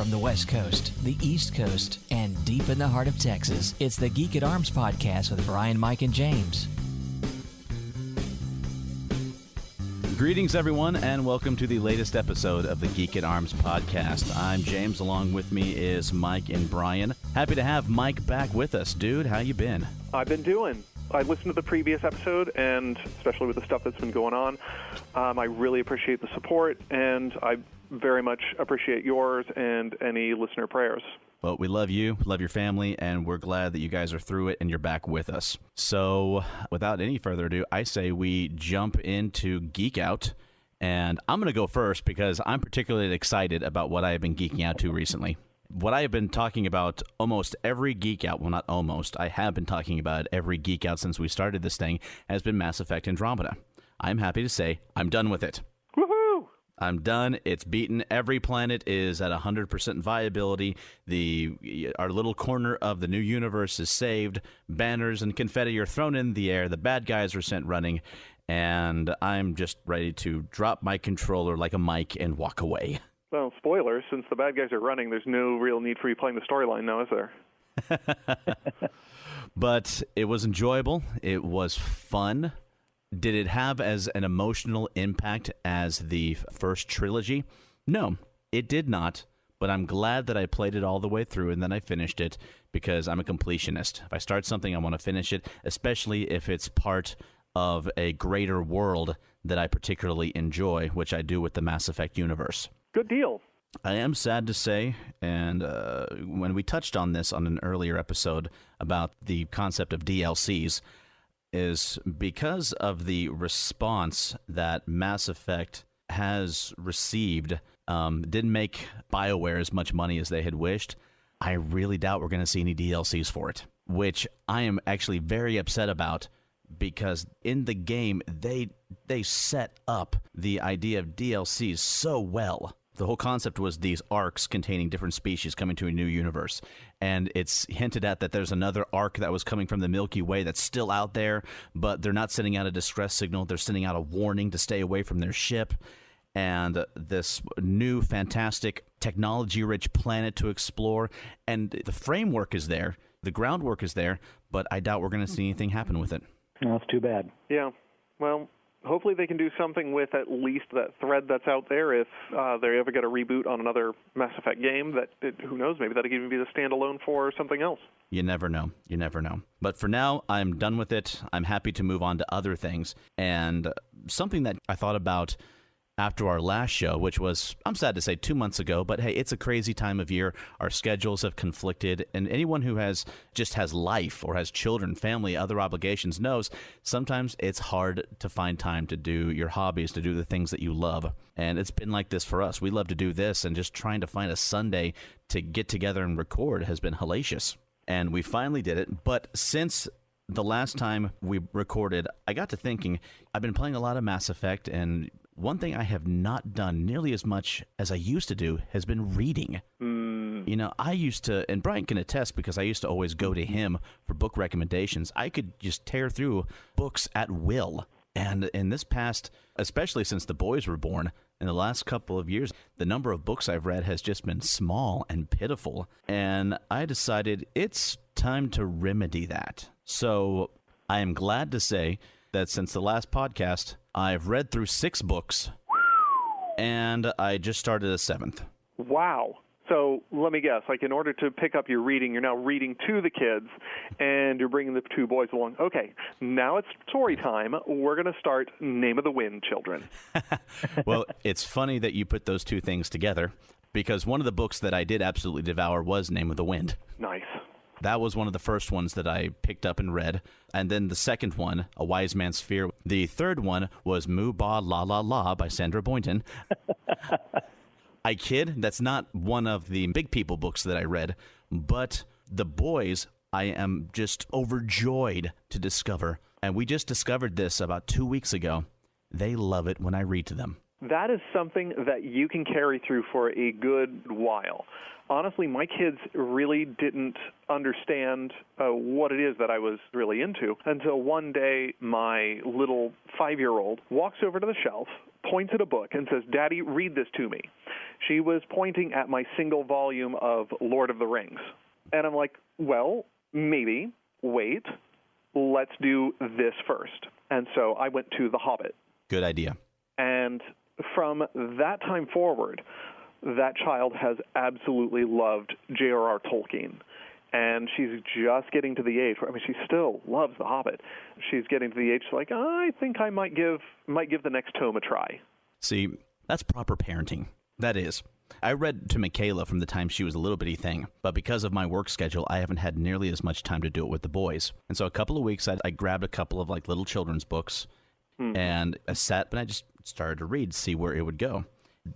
From the West Coast, the East Coast, and deep in the heart of Texas, it's the Geek at Arms podcast with Brian, Mike, and James. Greetings, everyone, and welcome to the latest episode of the Geek at Arms podcast. I'm James. Along with me is Mike and Brian. Happy to have Mike back with us. Dude, how you been? I've been doing. I listened to the previous episode, and especially with the stuff that's been going on, I really appreciate the support, and I very much appreciate yours and any listener prayers. Well, we love you, love your family, and we're glad that you guys are through it and you're back with us. So, without any further ado, I say we jump into Geek Out, and I'm going to go first because I'm particularly excited about what I have been geeking out to recently. What I have been talking about almost every Geek Out, well, not almost, I have been talking about every Geek Out since we started this thing, has been Mass Effect Andromeda. I'm happy to say I'm done with it. Woohoo! I'm done. It's beaten. Every planet is at 100% viability. Our little corner of the new universe is saved. Banners and confetti are thrown in the air. The bad guys are sent running. And I'm just ready to drop my controller like a mic and walk away. Well, spoilers, since the bad guys are running, there's no real need for you playing the storyline now, is there? But it was enjoyable. It was fun. Did it have as an emotional impact as the first trilogy? No, it did not. But I'm glad that I played it all the way through and then I finished it because I'm a completionist. If I start something, I want to finish it, especially if it's part of a greater world that I particularly enjoy, which I do with the Mass Effect universe. Good deal. I am sad to say, and when we touched on this on an earlier episode about the concept of DLCs, is because of the response that Mass Effect has received, didn't make BioWare as much money as they had wished. I really doubt we're going to see any DLCs for it, which I am actually very upset about because in the game, they set up the idea of DLCs so well. The whole concept was these arcs containing different species coming to a new universe. And it's hinted at that there's another arc that was coming from the Milky Way that's still out there, but they're not sending out a distress signal. They're sending out a warning to stay away from their ship. And this new, fantastic, technology-rich planet to explore. And the framework is there. The groundwork is there, but I doubt we're going to see anything happen with it. No, that's too bad. Yeah. Well, hopefully they can do something with at least that thread that's out there if they ever get a reboot on another Mass Effect game. Who knows, maybe that'll even be the standalone for something else. You never know. You never know. But for now, I'm done with it. I'm happy to move on to other things. And something that I thought about after our last show, which was, I'm sad to say, 2 months ago, but hey, it's a crazy time of year. Our schedules have conflicted, and anyone who has life or has children, family, other obligations knows sometimes it's hard to find time to do your hobbies, to do the things that you love. And it's been like this for us. We love to do this, and just trying to find a Sunday to get together and record has been hellacious. And we finally did it, but since the last time we recorded, I got to thinking, I've been playing a lot of Mass Effect, and one thing I have not done nearly as much as I used to do has been reading. You know, I used to, and Brian can attest because I used to always go to him for book recommendations. I could just tear through books at will. And in this past, especially since the boys were born, in the last couple of years, the number of books I've read has just been small and pitiful. And I decided it's time to remedy that. So I am glad to say that since the last podcast, I've read through 6 books, and I just started a 7th. Wow. So let me guess, like in order to pick up your reading, you're now reading to the kids, and you're bringing the 2 boys along. Okay, now it's story time. We're going to start Name of the Wind, children. Well, it's funny that you put those 2 things together, because one of the books that I did absolutely devour was Name of the Wind. Nice. That was one of the first ones that I picked up and read. And then the second one, A Wise Man's Fear. The third one was Moo Ba La La La by Sandra Boynton. I kid, that's not one of the big people books that I read. But the boys, I am just overjoyed to discover. And we just discovered this about 2 weeks ago. They love it when I read to them. That is something that you can carry through for a good while. Honestly, my kids really didn't understand what it is that I was really into until one day my little 5-year-old walks over to the shelf, points at a book and says, "Daddy, read this to me." She was pointing at my single volume of Lord of the Rings. And I'm like, well, maybe, wait, let's do this first. And so I went to The Hobbit. Good idea. And from that time forward, that child has absolutely loved J.R.R. Tolkien. And she's just getting to the age where, I mean, she still loves The Hobbit. She's getting to the age like, I think I might give the next tome a try. See, that's proper parenting. That is. I read to Michaela from the time she was a little bitty thing, but because of my work schedule, I haven't had nearly as much time to do it with the boys. And so a couple of weeks, I grabbed a couple of like little children's books, and I sat, but I just started to read, see where it would go.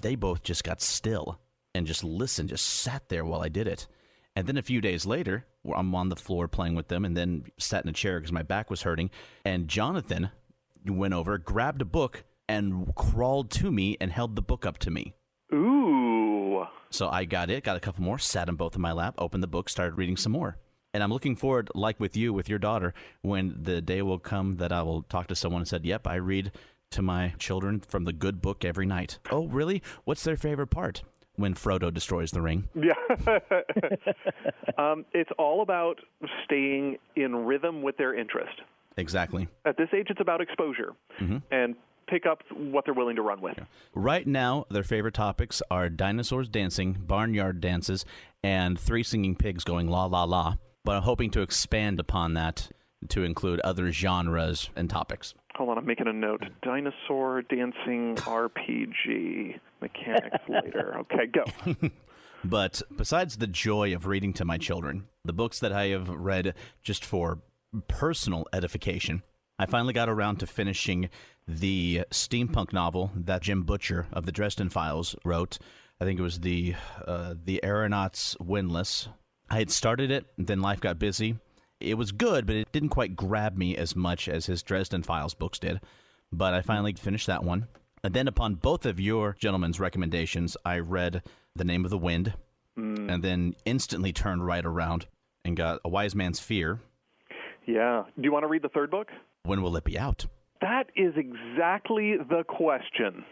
They both just got still and just listened, just sat there while I did it. And then a few days later, I'm on the floor playing with them, and then sat in a chair because my back was hurting. And Jonathan went over, grabbed a book, and crawled to me and held the book up to me. Ooh. So I got a couple more, sat them both in my lap, opened the book, started reading some more. And I'm looking forward, like with you, with your daughter, when the day will come that I will talk to someone and said, yep, I read to my children from the good book every night. Oh, really? What's their favorite part? When Frodo destroys the ring. Yeah. It's all about staying in rhythm with their interest. Exactly. At this age, it's about exposure and pick up what they're willing to run with. Yeah. Right now, their favorite topics are dinosaurs dancing, barnyard dances, and 3 singing pigs going la la la. But I'm hoping to expand upon that to include other genres and topics. Hold on, I'm making a note. Dinosaur dancing RPG mechanics later. Okay, go. But besides the joy of reading to my children, the books that I have read just for personal edification, I finally got around to finishing the steampunk novel that Jim Butcher of the Dresden Files wrote. I think it was the Aeronauts Windlass. I had started it, then life got busy. It was good, but it didn't quite grab me as much as his Dresden Files books did. But I finally finished that one. And then upon both of your gentlemen's recommendations, I read The Name of the Wind, and then instantly turned right around and got A Wise Man's Fear. Yeah. Do you want to read the third book? When will it be out? That is exactly the question.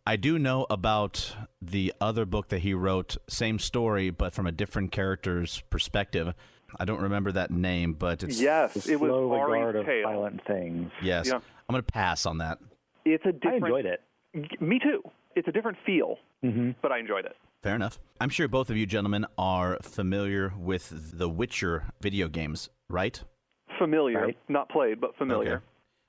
I do know about the other book that he wrote, same story, but from a different character's perspective. I don't remember that name, but it's... Yes, it was Regard of Ari's Tale. Violent Things. Yes. Yeah. I'm going to pass on that. It's a different... I enjoyed it. Me too. It's a different feel, but I enjoyed it. Fair enough. I'm sure both of you gentlemen are familiar with the Witcher video games, right? Familiar. Right. Not played, but familiar. Okay.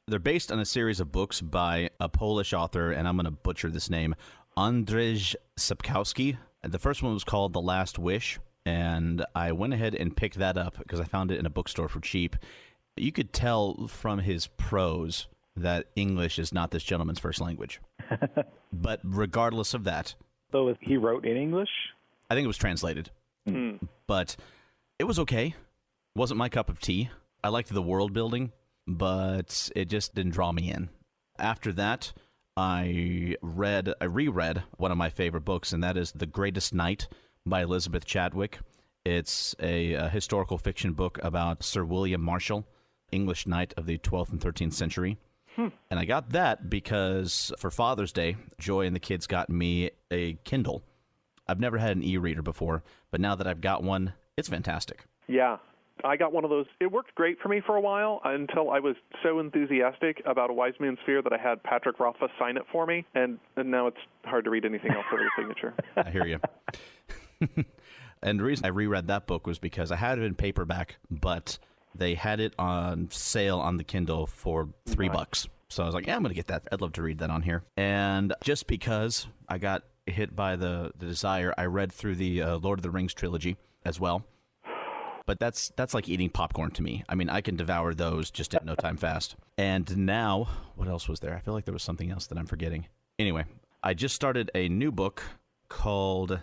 They're based on a series of books by a Polish author, and I'm going to butcher this name, Andrzej Sapkowski. The first one was called The Last Wish, and I went ahead and picked that up because I found it in a bookstore for cheap. You could tell from his prose that English is not this gentleman's first language. But regardless of that... So he wrote in English? I think it was translated. But it was okay. Wasn't my cup of tea. I liked the world building, but it just didn't draw me in. After that, I reread one of my favorite books, and that is The Greatest Knight by Elizabeth Chadwick. It's a historical fiction book about Sir William Marshall, English knight of the 12th and 13th century. And I got that because for Father's Day, Joy and the kids got me a Kindle. I've never had an e-reader before, but now that I've got one, it's fantastic. Yeah. I got one of those. It worked great for me for a while until I was so enthusiastic about A Wise Man's Fear that I had Patrick Rothfuss sign it for me, and now it's hard to read anything else over the signature. I hear you. And the reason I reread that book was because I had it in paperback, but they had it on sale on the Kindle for $3. So I was like, yeah, I'm going to get that. I'd love to read that on here. And just because I got hit by the desire, I read through the Lord of the Rings trilogy as well. But that's like eating popcorn to me. I mean, I can devour those just in no time fast. And now, what else was there? I feel like there was something else that I'm forgetting. Anyway, I just started a new book called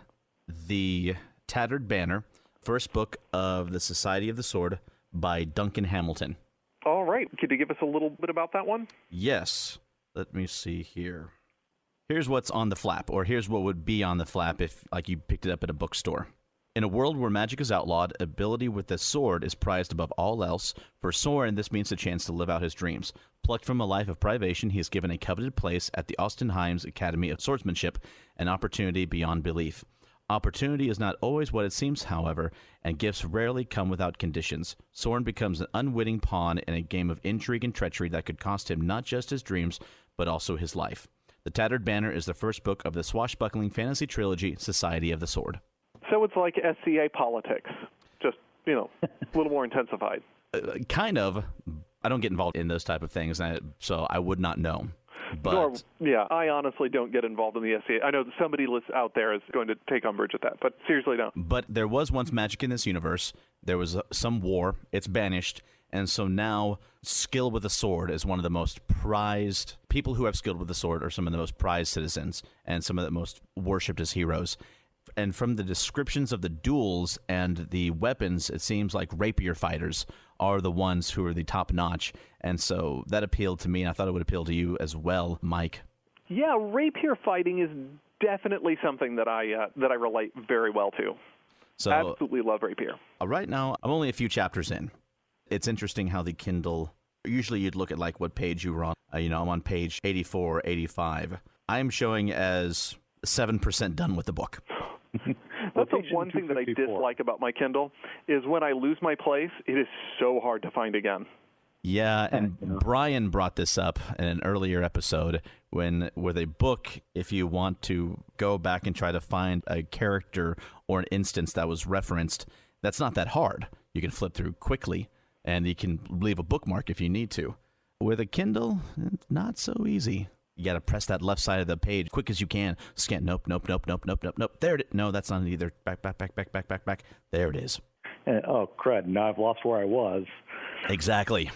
The Tattered Banner, first book of the Society of the Sword by Duncan Hamilton. All right. Could you give us a little bit about that one? Yes. Let me see here. Here's what's on the flap, or here's what would be on the flap if like you picked it up at a bookstore. In a world where magic is outlawed, ability with the sword is prized above all else. For Soren, this means a chance to live out his dreams. Plucked from a life of privation, he is given a coveted place at the Ostenheim's Academy of Swordsmanship, an opportunity beyond belief. Opportunity is not always what it seems, however, and gifts rarely come without conditions. Soren becomes an unwitting pawn in a game of intrigue and treachery that could cost him not just his dreams, but also his life. The Tattered Banner is the first book of the swashbuckling fantasy trilogy, Society of the Sword. So it's like SCA politics, just, a little more intensified. Kind of. I don't get involved in those type of things, so I would not know. But I honestly don't get involved in the SCA. I know that somebody out there is going to take umbrage at that, but seriously don't. But there was once magic in this universe. There was some war. It's banished. And so now skill with the sword is one of the most prized. People who have skill with the sword are some of the most prized citizens and some of the most worshipped as heroes. And from the descriptions of the duels and the weapons, it seems like rapier fighters are the ones who are the top notch. And so that appealed to me, and I thought it would appeal to you as well, Mike. Yeah, rapier fighting is definitely something that I relate very well to. So absolutely love rapier. Right now, I'm only a few chapters in. It's interesting how the Kindle, usually you'd look at like what page you were on. I'm on page 84, 85. I'm showing as 7% done with the book. That's the one thing that I dislike about my Kindle is when I lose my place, it is so hard to find again. Yeah, and Brian brought this up in an earlier episode with a book, if you want to go back and try to find a character or an instance that was referenced, that's not that hard. You can flip through quickly, and you can leave a bookmark if you need to. With a Kindle, it's not so easy. You got to press that left side of the page quick as you can. Scan. Nope. There it is. No, that's not it either. Back. There it is. Oh, crud. Now I've lost where I was. Exactly.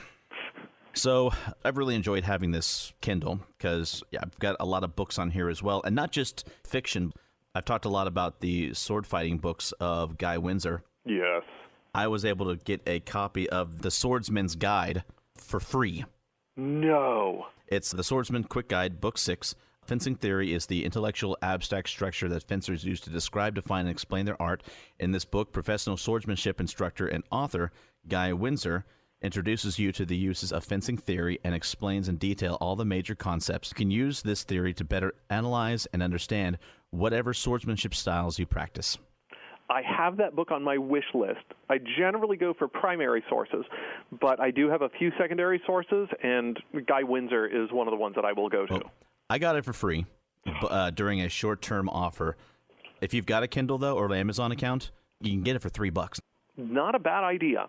So I've really enjoyed having this Kindle because I've got a lot of books on here as well. And not just fiction. I've talked a lot about the sword fighting books of Guy Windsor. Yes. I was able to get a copy of The Swordsman's Guide for free. No. It's The Swordsman Quick Guide, Book 6. Fencing theory is the intellectual abstract structure that fencers use to describe, define, and explain their art. In this book, professional swordsmanship instructor and author Guy Windsor introduces you to the uses of fencing theory and explains in detail all the major concepts. You can use this theory to better analyze and understand whatever swordsmanship styles you practice. I have that book on my wish list. I generally go for primary sources, but I do have a few secondary sources, and Guy Windsor is one of the ones that I will go to. Oh, I got it for free during a short-term offer. If you've got a Kindle, though, or an Amazon account, you can get it for $3. Not a bad idea.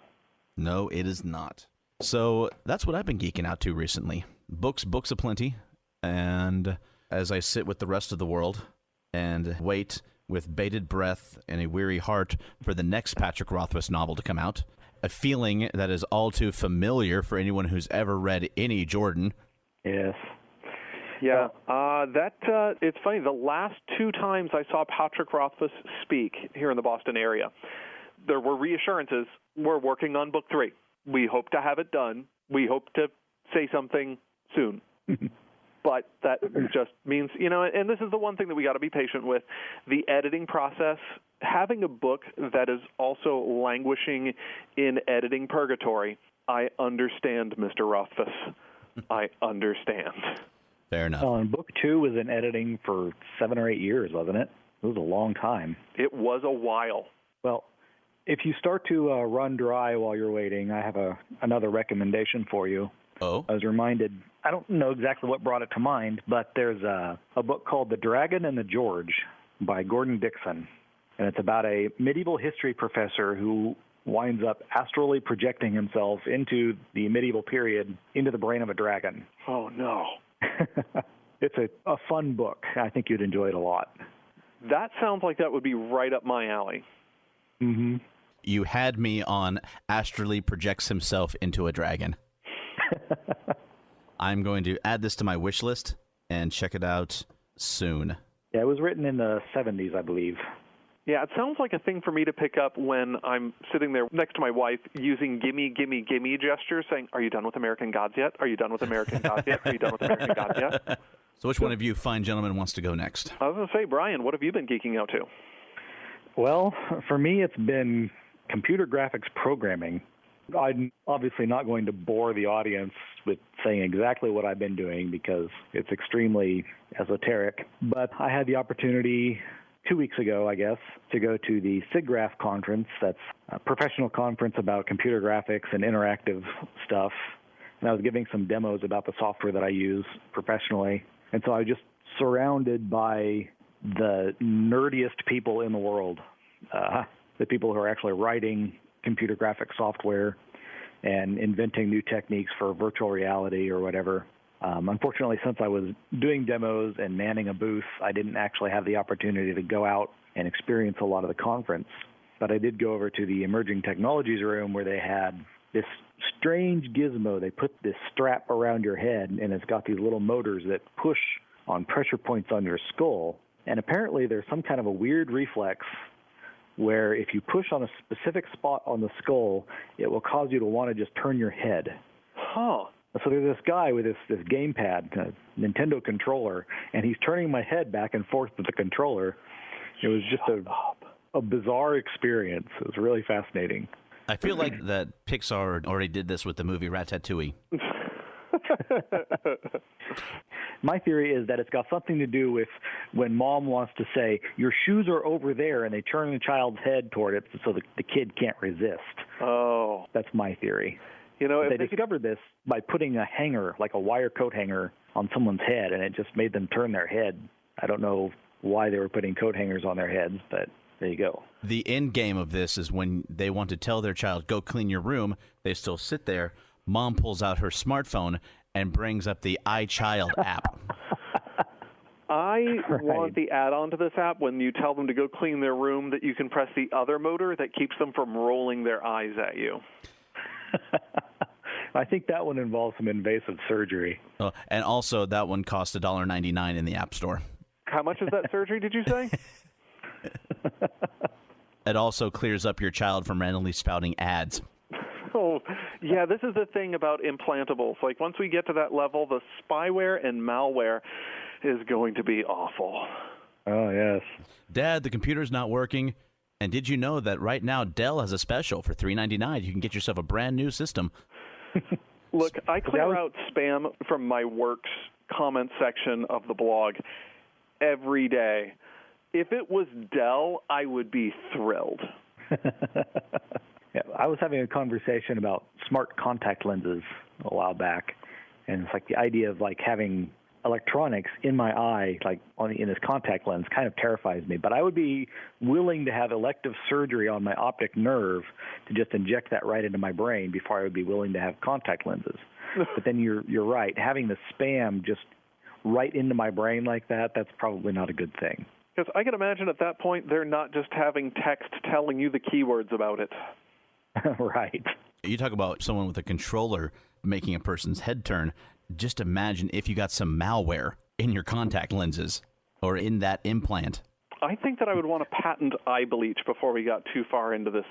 No, it is not. So that's what I've been geeking out to recently. Books aplenty, and as I sit with the rest of the world and wait with bated breath and a weary heart for the next Patrick Rothfuss novel to come out, a feeling that is all too familiar for anyone who's ever read any Jordan. Yes. Yeah, it's funny. The last 2 times I saw Patrick Rothfuss speak here in the Boston area, there were reassurances. We're working on book 3. We hope to have it done. We hope to say something soon. But that just means, and this is the one thing that we got to be patient with, the editing process. Having a book that is also languishing in editing purgatory, I understand, Mr. Rothfuss. I understand. Fair enough. And book 2 was in editing for 7 or 8 years, wasn't it? It was a long time. It was a while. Well, if you start to run dry while you're waiting, I have another recommendation for you. Oh? I was reminded, I don't know exactly what brought it to mind, but there's a book called The Dragon and the George by Gordon Dixon. And it's about a medieval history professor who winds up astrally projecting himself into the medieval period, into the brain of a dragon. Oh, no. It's a fun book. I think you'd enjoy it a lot. That sounds like that would be right up my alley. Mm-hmm. You had me on astrally projects himself into a dragon. I'm going to add this to my wish list and check it out soon. Yeah, it was written in the 70s, I believe. Yeah, it sounds like a thing for me to pick up when I'm sitting there next to my wife using gimme, gimme, gimme gestures, saying, "Are you done with American Gods yet? Are you done with American Gods yet? Are you done with American Gods yet?" So which one of you fine gentlemen wants to go next? I was going to say, Brian, what have you been geeking out to? Well, for me, it's been computer graphics programming. I'm obviously not going to bore the audience with saying exactly what I've been doing because it's extremely esoteric. But I had the opportunity 2 weeks ago, I guess, to go to the SIGGRAPH conference. That's a professional conference about computer graphics and interactive stuff. And I was giving some demos about the software that I use professionally. And so I was just surrounded by the nerdiest people in the world, the people who are actually writing computer graphic software and inventing new techniques for virtual reality or whatever. Unfortunately, since I was doing demos and manning a booth, I didn't actually have the opportunity to go out and experience a lot of the conference. But I did go over to the emerging technologies room where they had this strange gizmo. They put this strap around your head, and it's got these little motors that push on pressure points on your skull. And apparently there's some kind of a weird reflex where if you push on a specific spot on the skull, it will cause you to want to just turn your head. Huh. So there's this guy with this gamepad, Nintendo controller, and he's turning my head back and forth with the controller. It was just a bizarre experience. It was really fascinating. I feel like that Pixar already did this with the movie Ratatouille. My theory is that it's got something to do with when mom wants to say, your shoes are over there, and they turn the child's head toward it so the kid can't resist. Oh. That's my theory. You know, They discovered this by putting a hanger, like a wire coat hanger, on someone's head, and it just made them turn their head. I don't know why they were putting coat hangers on their heads, but there you go. The end game of this is when they want to tell their child, go clean your room, they still sit there. Mom pulls out her smartphone and brings up the iChild app. I want the add-on to this app when you tell them to go clean their room that you can press the other motor that keeps them from rolling their eyes at you. I think that one involves some invasive surgery. Oh, and also, that one costs $1.99 in the App Store. How much is that surgery, did you say? It also clears up your child from randomly spouting ads. Oh, yeah, this is the thing about implantables. Like, once we get to that level, the spyware and malware is going to be awful. Oh, yes. Dad, the computer's not working. And did you know that right now Dell has a special for $3.99? You can get yourself a brand new system. Look, I clear out spam from my work's comment section of the blog every day. If it was Dell, I would be thrilled. Yeah, I was having a conversation about smart contact lenses a while back, and it's like the idea of like having electronics in my eye, like in this contact lens, kind of terrifies me. But I would be willing to have elective surgery on my optic nerve to just inject that right into my brain before I would be willing to have contact lenses. But then you're right. Having the spam just right into my brain like that, that's probably not a good thing. Because I can imagine at that point they're not just having text telling you the keywords about it. Right. You talk about someone with a controller making a person's head turn. Just imagine if you got some malware in your contact lenses or in that implant. I think that I would want to patent eye bleach before we got too far into this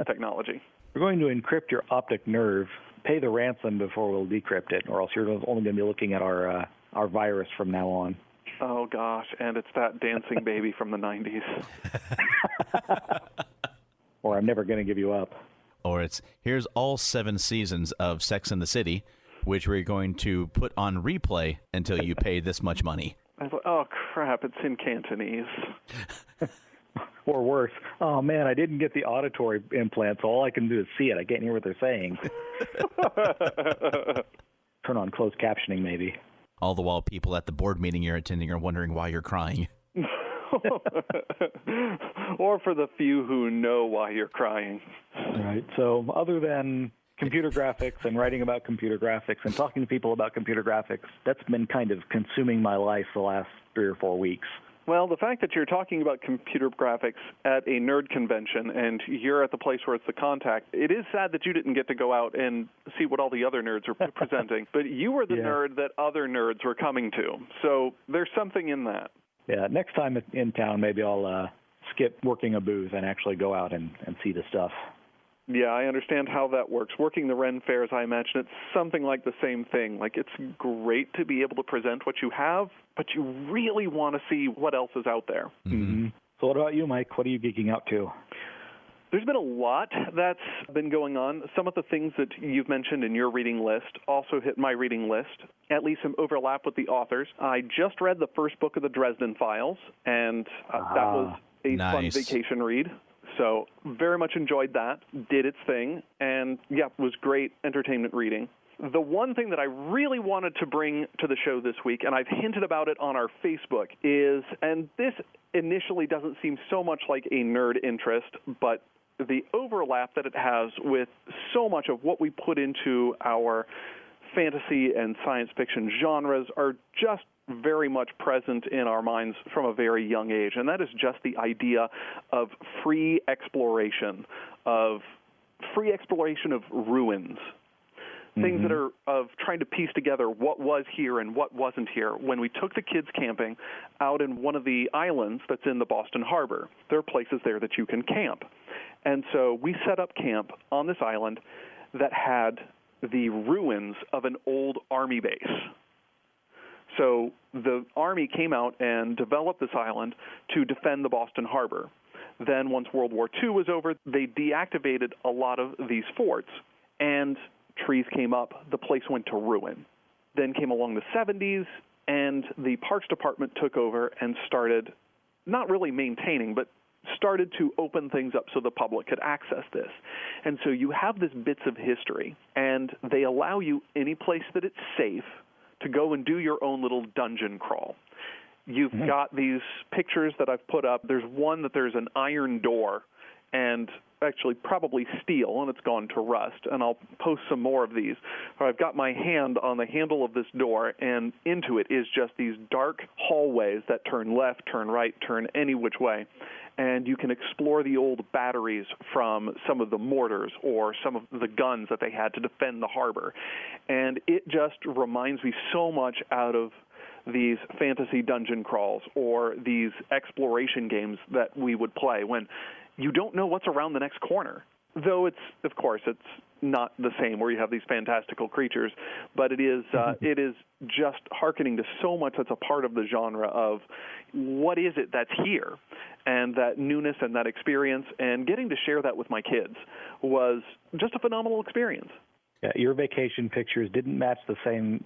technology. We're going to encrypt your optic nerve, pay the ransom before we'll decrypt it, or else you're only going to be looking at our virus from now on. Oh, gosh, and it's that dancing baby from the 90s. Or I'm never going to give you up. Or it's, here's all 7 seasons of Sex and the City, which we're going to put on replay until you pay this much money. I thought, oh, crap, it's in Cantonese. Or worse, oh, man, I didn't get the auditory implant, so all I can do is see it. I can't hear what they're saying. Turn on closed captioning, maybe. All the while people at the board meeting you're attending are wondering why you're crying. Or for the few who know why you're crying. Right. So other than computer graphics and writing about computer graphics and talking to people about computer graphics, that's been kind of consuming my life the last 3 or 4 weeks. Well, the fact that you're talking about computer graphics at a nerd convention and you're at the place where it's the contact, it is sad that you didn't get to go out and see what all the other nerds are presenting. But you were the nerd that other nerds were coming to. So there's something in that. Yeah, next time in town, maybe I'll skip working a booth and actually go out and see the stuff. Yeah, I understand how that works. Working the Ren fairs, I imagine it's something like the same thing. Like, it's great to be able to present what you have, but you really want to see what else is out there. Mm-hmm. So what about you, Mike? What are you geeking out to? There's been a lot that's been going on. Some of the things that you've mentioned in your reading list also hit my reading list, at least some overlap with the authors. I just read the first book of the Dresden Files, and that was a fun vacation read. So very much enjoyed that, did its thing, and was great entertainment reading. The one thing that I really wanted to bring to the show this week, and I've hinted about it on our Facebook, is, and this initially doesn't seem so much like a nerd interest, but the overlap that it has with so much of what we put into our fantasy and science fiction genres are just very much present in our minds from a very young age, and that is just the idea of free exploration of ruins. Things that are of trying to piece together what was here and what wasn't here. When we took the kids camping out in one of the islands that's in the Boston Harbor, there are places there that you can camp. And so we set up camp on this island that had the ruins of an old Army base. So the Army came out and developed this island to defend the Boston Harbor. Then once World War II was over, they deactivated a lot of these forts, and trees came up, the place went to ruin. Then came along the 70s, and the Parks Department took over and started not really maintaining, but started to open things up so the public could access this. And so you have this bits of history, and they allow you any place that it's safe to go and do your own little dungeon crawl. You've got these pictures that I've put up. There's one that there's an iron door, and actually probably steel, and it's gone to rust, and I'll post some more of these. I've got my hand on the handle of this door, and into it is just these dark hallways that turn left, turn right, turn any which way, and you can explore the old batteries from some of the mortars or some of the guns that they had to defend the harbor, and it just reminds me so much out of these fantasy dungeon crawls or these exploration games that we would play when you don't know what's around the next corner. Though it's not the same where you have these fantastical creatures, but it is just hearkening to so much that's a part of the genre of what is it that's here, and that newness and that experience, and getting to share that with my kids was just a phenomenal experience. Yeah, your vacation pictures didn't match the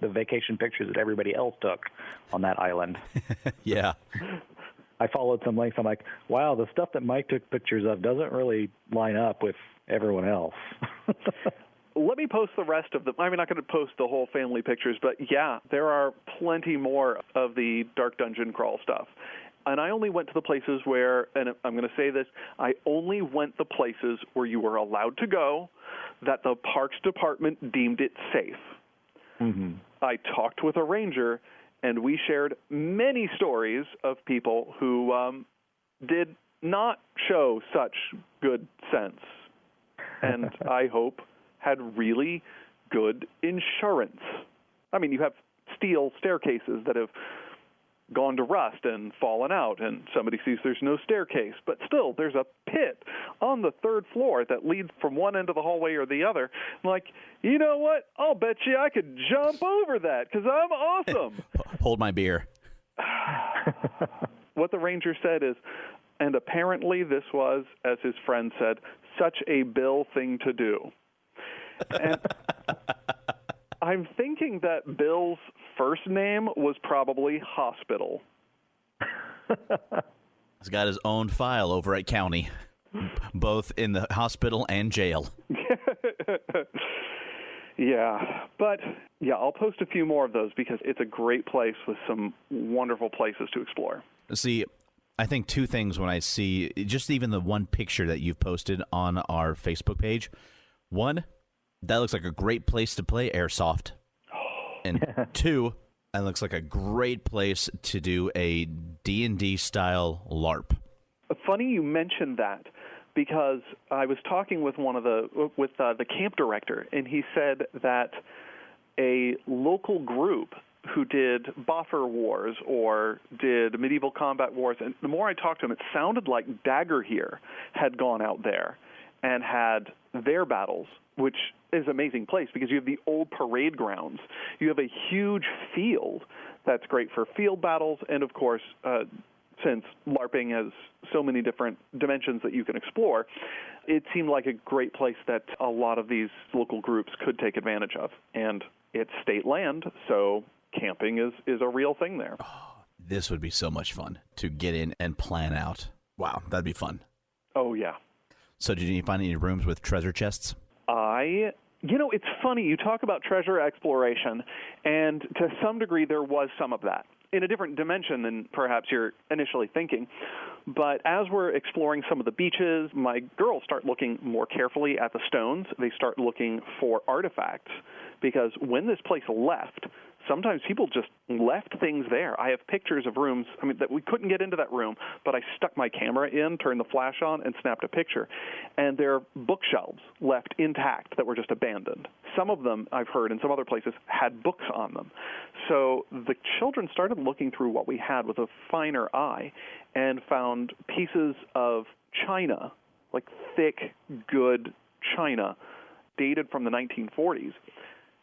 vacation pictures that everybody else took on that island. Yeah. I followed some links. I'm like, wow, the stuff that Mike took pictures of doesn't really line up with everyone else. Let me post the rest of them. I'm not going to post the whole family pictures, but yeah, there are plenty more of the Dark Dungeon Crawl stuff. And I only went to the places where, and I'm going to say this, I only went the places where you were allowed to go, that the Parks Department deemed it safe. Mm-hmm. I talked with a ranger, and we shared many stories of people who did not show such good sense, and I hope had really good insurance. I mean, you have steel staircases that have gone to rust and fallen out, and somebody sees there's no staircase, but still there's a pit on the third floor that leads from one end of the hallway or the other. I'm like, you know what? I'll bet you I could jump over that because I'm awesome. Hold my beer. What the ranger said is, and apparently this was, as his friend said, such a Bill thing to do. And I'm thinking that Bill's first name was probably Hospital. He's got his own file over at county, both in the hospital and jail. Yeah, but yeah, I'll post a few more of those because it's a great place with some wonderful places to explore. See, I think two things when I see just even the one picture that you've posted on our Facebook page. One, that looks like a great place to play airsoft. And two, that looks like a great place to do a D&D style LARP. Funny you mentioned that because I was talking with the camp director, and he said that a local group who did Boffer Wars or did Medieval Combat Wars, and the more I talked to him, it sounded like Dagger here had gone out there and had their battles, which is an amazing place because you have the old parade grounds. You have a huge field that's great for field battles, and of course, since LARPing has so many different dimensions that you can explore, it seemed like a great place that a lot of these local groups could take advantage of. And it's state land, so camping is a real thing there. Oh, this would be so much fun to get in and plan out. Wow, that'd be fun. Oh, yeah. So did you find any rooms with treasure chests? It's funny. You talk about treasure exploration, and to some degree there was some of that, in a different dimension than perhaps you're initially thinking. But as we're exploring some of the beaches, my girls start looking more carefully at the stones. They start looking for artifacts, because when this place left, sometimes people just left things there. I have pictures of rooms, that we couldn't get into that room, but I stuck my camera in, turned the flash on, and snapped a picture. And there are bookshelves left intact that were just abandoned. Some of them, I've heard, in some other places, had books on them. So the children started looking through what we had with a finer eye and found pieces of china, like thick, good china, dated from the 1940s.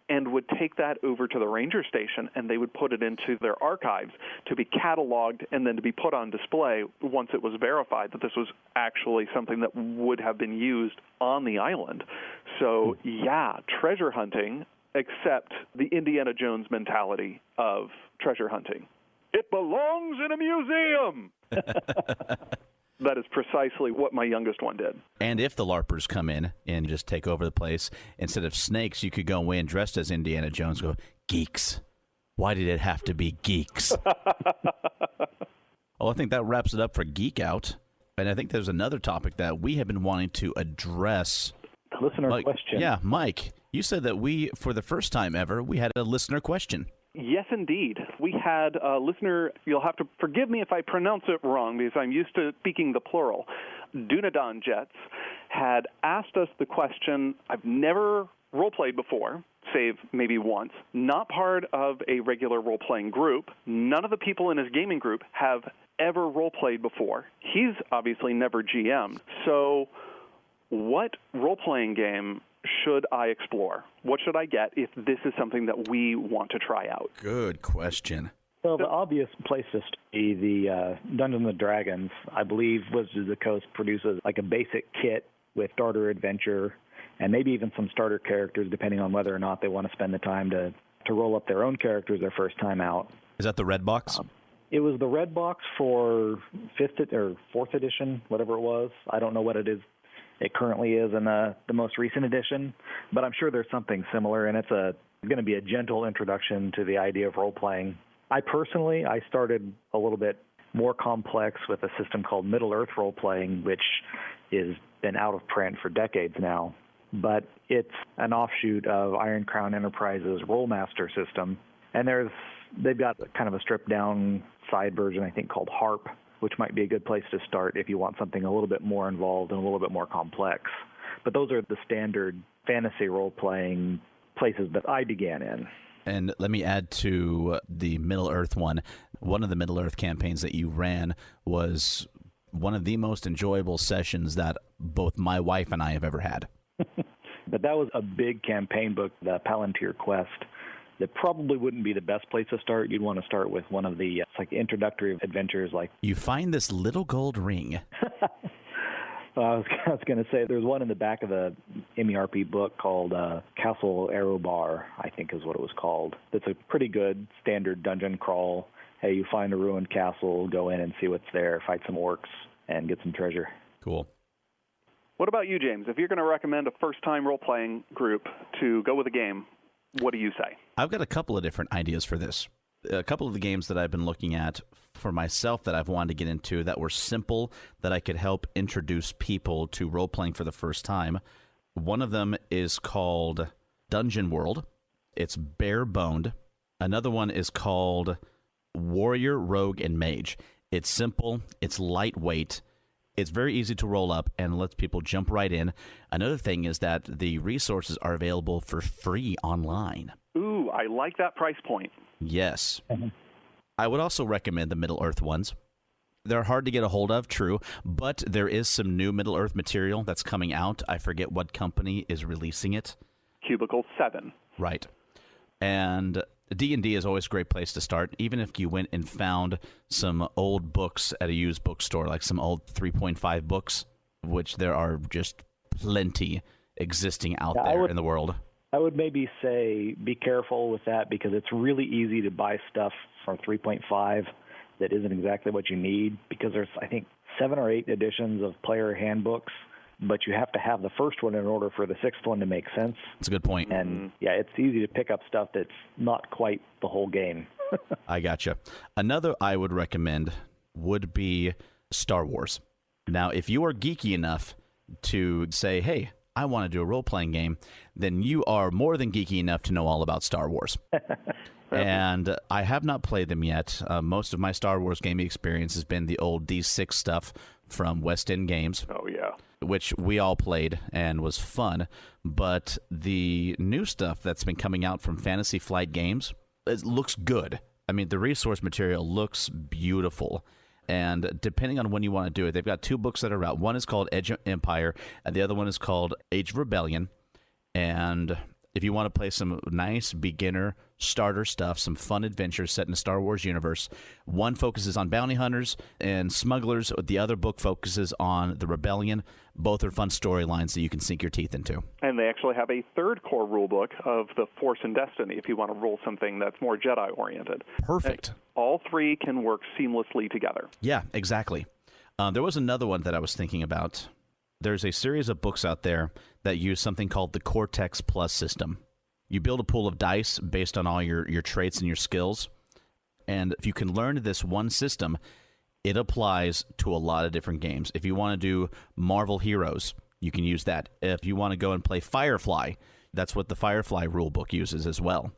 And would take that over to the ranger station, and they would put it into their archives to be cataloged and then to be put on display once it was verified that this was actually something that would have been used on the island. So, yeah, treasure hunting, except the Indiana Jones mentality of treasure hunting. It belongs in a museum! That is precisely what my youngest one did. And if the LARPers come in and just take over the place, instead of snakes, you could go in dressed as Indiana Jones and go, geeks. Why did it have to be geeks? Well, I think that wraps it up for Geek Out. And I think there's another topic that we have been wanting to address. Listener question. Yeah, Mike, you said that for the first time ever, we had a listener question. Yes, indeed. We had a listener, you'll have to forgive me if I pronounce it wrong because I'm used to speaking the plural. Dunadan Jets had asked us the question, I've never role-played before, save maybe once, not part of a regular role-playing group. None of the people in his gaming group have ever role-played before. He's obviously never GM'd. So what role-playing game should I explore? What should I get if this is something that we want to try out? Good question. Well, the obvious place to be the Dungeons & Dragons. I believe Wizards of the Coast produces like a basic kit with starter adventure and maybe even some starter characters, depending on whether or not they want to spend the time to roll up their own characters their first time out. Is that the red box? It was the red box for 5th or 4th edition, whatever it was. I don't know what it is. It currently is in the most recent edition, but I'm sure there's something similar, and it's going to be a gentle introduction to the idea of role-playing. I started a little bit more complex with a system called Middle-earth role-playing, which has been out of print for decades now, but it's an offshoot of Iron Crown Enterprises Rollmaster system, and they've got kind of a stripped-down side version, I think, called Harp, which might be a good place to start if you want something a little bit more involved and a little bit more complex. But those are the standard fantasy role-playing places that I began in. And let me add to the Middle-earth one. One of the Middle-earth campaigns that you ran was one of the most enjoyable sessions that both my wife and I have ever had. But that was a big campaign book, the Palantir Quest. That probably wouldn't be the best place to start. You'd want to start with one of the introductory adventures like... You find this little gold ring. I was going to say there's one in the back of the MERP book called Castle Aerobar, I think is what it was called. It's a pretty good standard dungeon crawl. Hey, you find a ruined castle, go in and see what's there, fight some orcs, and get some treasure. Cool. What about you, James? If you're going to recommend a first-time role-playing group to go with a game, what do you say? I've got a couple of different ideas for this. A couple of the games that I've been looking at for myself that I've wanted to get into that were simple, that I could help introduce people to role-playing for the first time. One of them is called Dungeon World. It's bare-boned. Another one is called Warrior, Rogue, and Mage. It's simple. It's lightweight. It's very easy to roll up and lets people jump right in. Another thing is that the resources are available for free online. Ooh, I like that price point. Yes. Mm-hmm. I would also recommend the Middle-earth ones. They're hard to get a hold of, true, but there is some new Middle-earth material that's coming out. I forget what company is releasing it. Cubicle 7. Right. And D&D is always a great place to start, even if you went and found some old books at a used bookstore, like some old 3.5 books, which there are just plenty existing out there in the world. I would maybe say be careful with that because it's really easy to buy stuff from 3.5 that isn't exactly what you need because there's, I think, 7 or 8 editions of player handbooks, but you have to have the first one in order for the 6th one to make sense. That's a good point. And, yeah, it's easy to pick up stuff that's not quite the whole game. I gotcha. Another I would recommend would be Star Wars. Now, if you are geeky enough to say, hey, I want to do a role-playing game, then you are more than geeky enough to know all about Star Wars. And I have not played them yet. Most of my Star Wars gaming experience has been the old D6 stuff from West End Games. Oh, yeah. Which we all played and was fun. But the new stuff that's been coming out from Fantasy Flight Games, it looks good. I mean, the resource material looks beautiful. And depending on when you want to do it, they've got 2 books that are out. One is called Age of Empire, and the other one is called Age of Rebellion. And if you want to play some nice beginner starter stuff, some fun adventures set in the Star Wars universe, one focuses on bounty hunters and smugglers. The other book focuses on the rebellion. Both are fun storylines that you can sink your teeth into. And they actually have a 3rd core rule book of the Force and Destiny if you want to roll something that's more Jedi-oriented. Perfect. And all 3 can work seamlessly together. Yeah, exactly. There was another one that I was thinking about. There's a series of books out there that use something called the Cortex Plus system. You build a pool of dice based on all your traits and your skills. And if you can learn this one system, it applies to a lot of different games. If you want to do Marvel Heroes, you can use that. If you want to go and play Firefly, that's what the Firefly rulebook uses as well.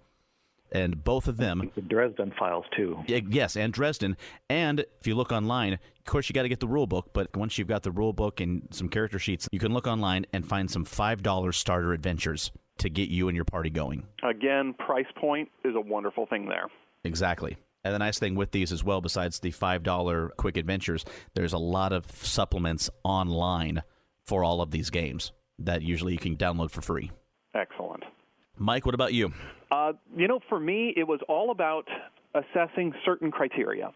And both of them... The Dresden Files, too. Yes, and Dresden. And if you look online, of course, you got to get the rule book, but once you've got the rule book and some character sheets, you can look online and find some $5 starter adventures to get you and your party going. Again, price point is a wonderful thing there. Exactly. And the nice thing with these as well, besides the $5 quick adventures, there's a lot of supplements online for all of these games that usually you can download for free. Excellent. Mike, what about you? For me, it was all about assessing certain criteria.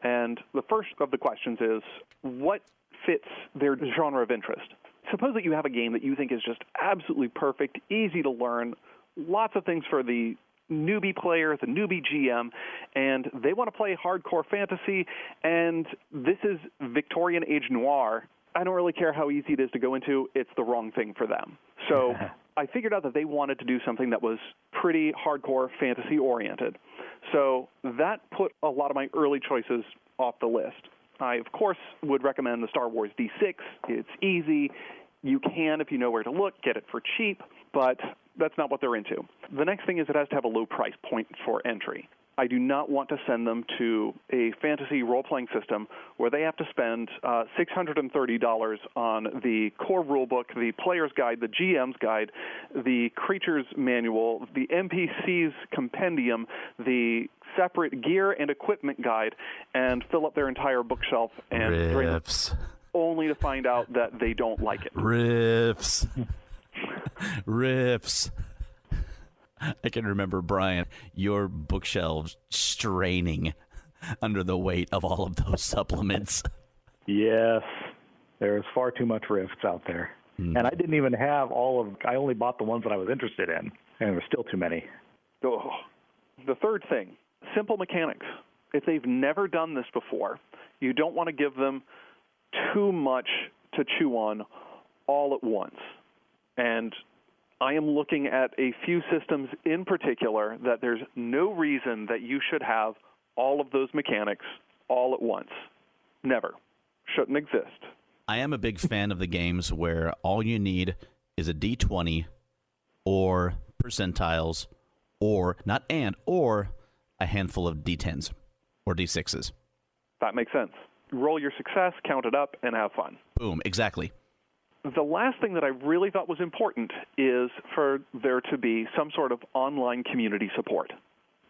And the first of the questions is, what fits their genre of interest? Suppose that you have a game that you think is just absolutely perfect, easy to learn, lots of things for the newbie player, the newbie GM, and they want to play hardcore fantasy, and this is Victorian age noir. I don't really care how easy it is to go into. It's the wrong thing for them. So I figured out that they wanted to do something that was pretty hardcore fantasy-oriented. So that put a lot of my early choices off the list. I, of course, would recommend the Star Wars D6. It's easy. You can, if you know where to look, get it for cheap, but that's not what they're into. The next thing is it has to have a low price point for entry. I do not want to send them to a fantasy role-playing system where they have to spend $630 on the core rulebook, the player's guide, the GM's guide, the creature's manual, the NPC's compendium, the separate gear and equipment guide, and fill up their entire bookshelf and Riffs. Only to find out that they don't like it. Riffs. Riffs. I can remember, Brian, your bookshelves straining under the weight of all of those supplements. Yes, there's far too much Rifts out there. And I didn't even have I only bought the ones that I was interested in, and there were still too many. Oh. The third thing, simple mechanics. If they've never done this before, you don't want to give them too much to chew on all at once. And I am looking at a few systems in particular that there's no reason that you should have all of those mechanics all at once. Never. Shouldn't exist. I am a big fan of the games where all you need is a D20 or percentiles or a handful of D10s or D6s. That makes sense. Roll your success, count it up, and have fun. Boom, exactly. The last thing that I really thought was important is for there to be some sort of online community support.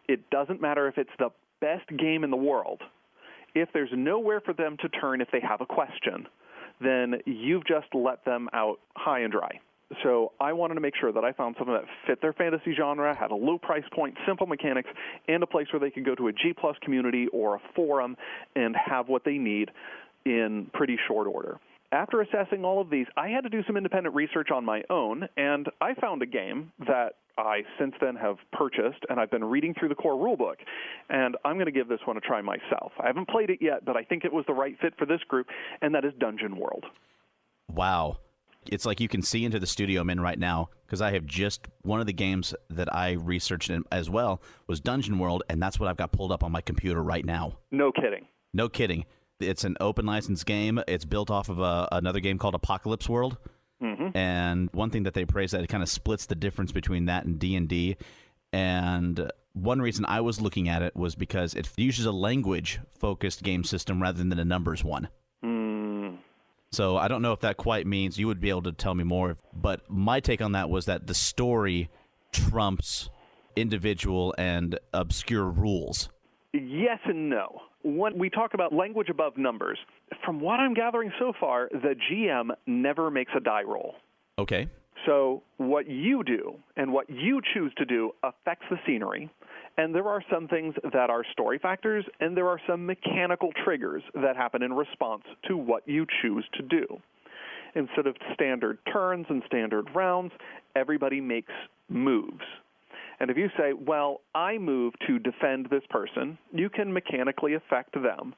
It doesn't matter if it's the best game in the world. If there's nowhere for them to turn if they have a question, then you've just let them out high and dry. So I wanted to make sure that I found something that fit their fantasy genre, had a low price point, simple mechanics, and a place where they could go to a G+ community or a forum and have what they need in pretty short order. After assessing all of these, I had to do some independent research on my own, and I found a game that I since then have purchased, and I've been reading through the core rulebook, and I'm going to give this one a try myself. I haven't played it yet, but I think it was the right fit for this group, and that is Dungeon World. Wow. It's like you can see into the studio I'm in right now, because I have just one of the games that I researched as well was Dungeon World, and that's what I've got pulled up on my computer right now. No kidding. No kidding. It's an open license game. It's built off of another game called Apocalypse World. Mm-hmm. And one thing that they praise that it kind of splits the difference between that and D&D. And one reason I was looking at it was because it uses a language-focused game system rather than a numbers one. So I don't know if that quite means, you would be able to tell me more, but my take on that was that the story trumps individual and obscure rules. Yes and no. When we talk about language above numbers, from what I'm gathering so far, the GM never makes a die roll. Okay. So what you do and what you choose to do affects the scenery, and there are some things that are story factors, and there are some mechanical triggers that happen in response to what you choose to do. Instead of standard turns and standard rounds, everybody makes moves. And if you say, well, I move to defend this person, you can mechanically affect them,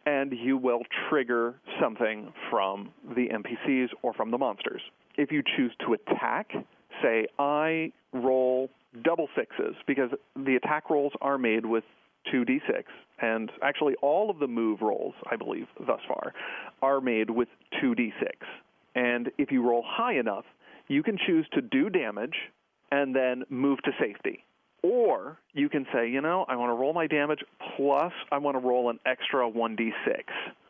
and you will trigger something from the NPCs or from the monsters. If you choose to attack, say, I roll double sixes, because the attack rolls are made with 2d6, and actually all of the move rolls, I believe, thus far, are made with 2d6. And if you roll high enough, you can choose to do damage and then move to safety. Or you can say, I want to roll my damage plus I want to roll an extra 1d6.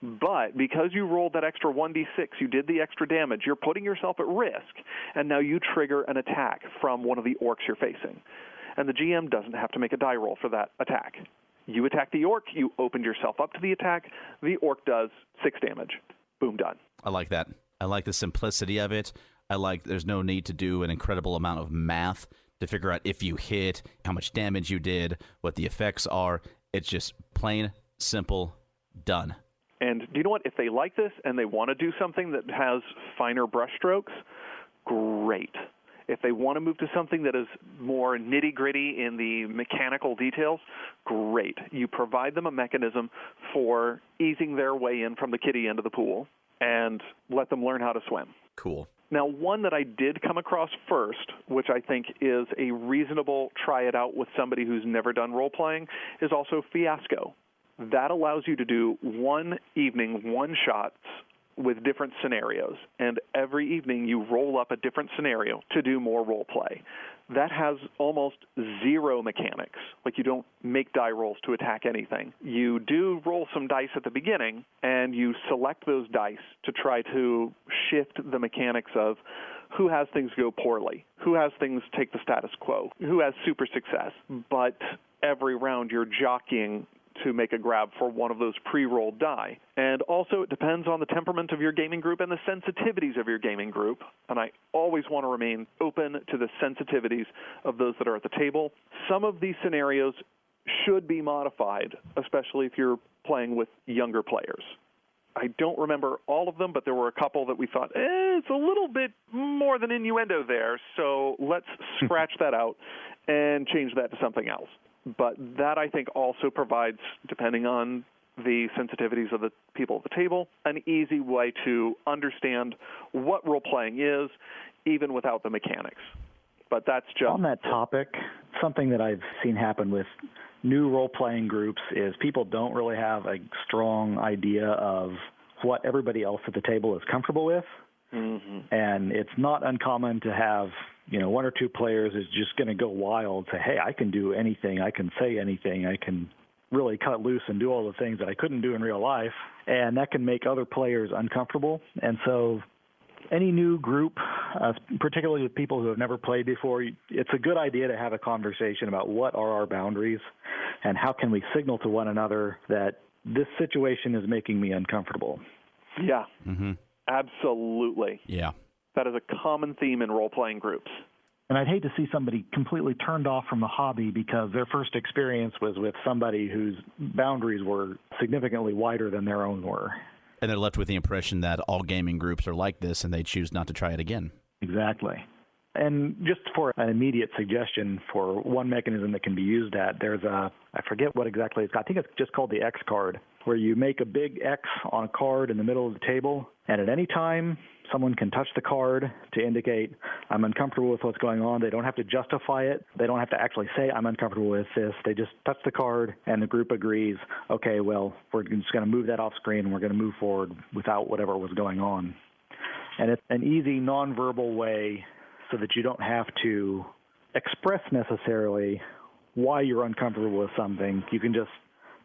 But because you rolled that extra 1d6, you did the extra damage, you're putting yourself at risk, and now you trigger an attack from one of the orcs you're facing. And the GM doesn't have to make a die roll for that attack. You attack the orc, you opened yourself up to the attack, the orc does 6 damage. Boom, done. I like that. I like the simplicity of it. I like there's no need to do an incredible amount of math to figure out if you hit, how much damage you did, what the effects are. It's just plain, simple, done. And do you know what? If they like this and they want to do something that has finer brushstrokes, great. If they want to move to something that is more nitty-gritty in the mechanical details, great. You provide them a mechanism for easing their way in from the kiddie end of the pool and let them learn how to swim. Cool. Now, one that I did come across first, which I think is a reasonable try it out with somebody who's never done role-playing, is also Fiasco. That allows you to do one evening, one-shots with different scenarios. And every evening you roll up a different scenario to do more role-play. That has almost zero mechanics. Like, you don't make die rolls to attack anything. You do roll some dice at the beginning, and you select those dice to try to shift the mechanics of who has things go poorly, who has things take the status quo, who has super success. But every round you're jockeying to make a grab for one of those pre-rolled die. And also it depends on the temperament of your gaming group and the sensitivities of your gaming group. And I always want to remain open to the sensitivities of those that are at the table. Some of these scenarios should be modified, especially if you're playing with younger players. I don't remember all of them, but there were a couple that we thought, it's a little bit more than innuendo there, so let's scratch that out and change that to something else. But that, I think, also provides, depending on the sensitivities of the people at the table, an easy way to understand what role-playing is, even without the mechanics. But that's just... On that topic, something that I've seen happen with new role-playing groups is people don't really have a strong idea of what everybody else at the table is comfortable with. Mm-hmm. And it's not uncommon to have, one or two players is just going to go wild, say, hey, I can do anything, I can say anything, I can really cut loose and do all the things that I couldn't do in real life. And that can make other players uncomfortable. And so any new group, particularly with people who have never played before, it's a good idea to have a conversation about what are our boundaries and how can we signal to one another that this situation is making me uncomfortable. Yeah. Mm-hmm. Absolutely. Yeah. That is a common theme in role-playing groups. And I'd hate to see somebody completely turned off from the hobby because their first experience was with somebody whose boundaries were significantly wider than their own were. And they're left with the impression that all gaming groups are like this and they choose not to try it again. Exactly. And just for an immediate suggestion for one mechanism that can be used at, there's I forget what exactly it's called. I think it's just called the X card, where you make a big X on a card in the middle of the table, and at any time, someone can touch the card to indicate, I'm uncomfortable with what's going on. They don't have to justify it. They don't have to actually say, I'm uncomfortable with this. They just touch the card, and the group agrees, okay, well, we're just going to move that off screen, and we're going to move forward without whatever was going on. And it's an easy, nonverbal way so that you don't have to express necessarily why you're uncomfortable with something. You can just